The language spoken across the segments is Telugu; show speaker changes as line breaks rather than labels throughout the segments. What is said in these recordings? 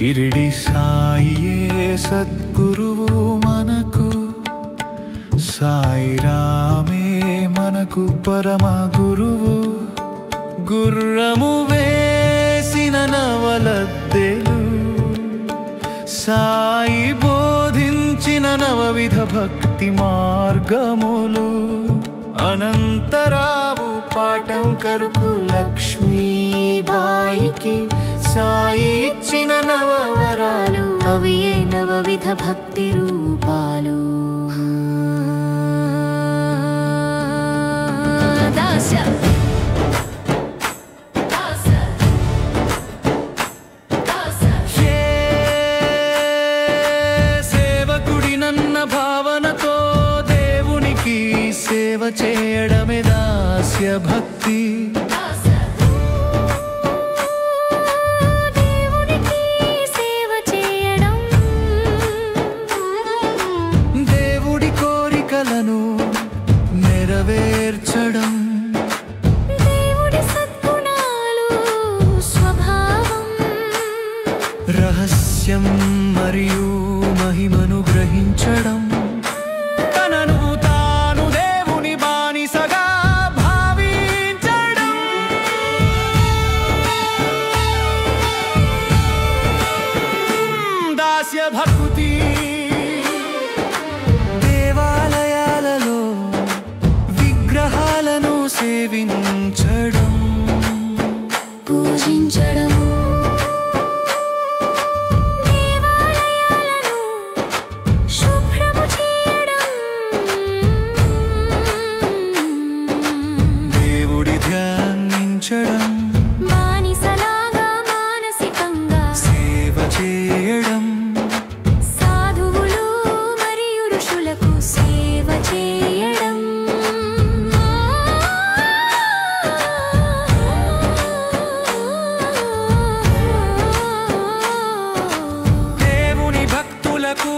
షిరిడి సాయియే సద్గురువు మనకు, సాయి రామే మనకు పరమ గురువు. గుర్రము వేసిన నవలద్దెలు, సాయి బోధించిన నవవిధ భక్తి మార్గములు. అనంతరావు పాఠం కరుకు లక్ష్మీబాయికి, సాయి ఇచ్చిన నవవరాలు అవి నవవిధ భక్తి రూపాలు. సేవకుడినన్న భావనతో దేవునికి సేవ చేయడమే దాస్య భక్తి. దేవుడి కోరికలను నెరవేర్చడం,
దేవుడి సద్గుణాలు స్వభావం,
రహస్యం మరియు మహిమను గ్రహించడం, తనను తాను దేవుని బానిసగా భావించడం. దాస్య భక్తి దేవాలయాలలో విగ్రహాలను సేవించడం,
పూజించడం, దేవాలయాలను శుభ్రము చేయడం,
దేవుడి ధ్యానించడం,
బానిసలాగా మానసికంగా
సేవ చేయడం,
సాధువులు మరియు ఋషులకు సేవ చేయడం.
దేవుని భక్తులకు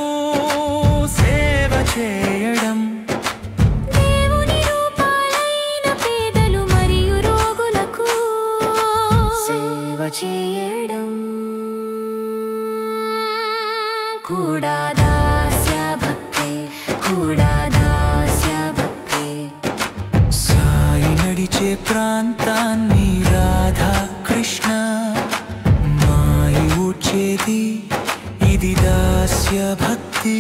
సేవ చేయడం,
దేవుని రూపాలైన పేదలు మరియు రోగులకు సేవ చేయడం కూడా దాస్య భక్తే, కూడా దాస్య భక్తే.
సాయి నడిచే ప్రాంతాన్ని రాధా కృష్ణ మాయి ఊడ్చేది ఇది దాస్య భక్తి.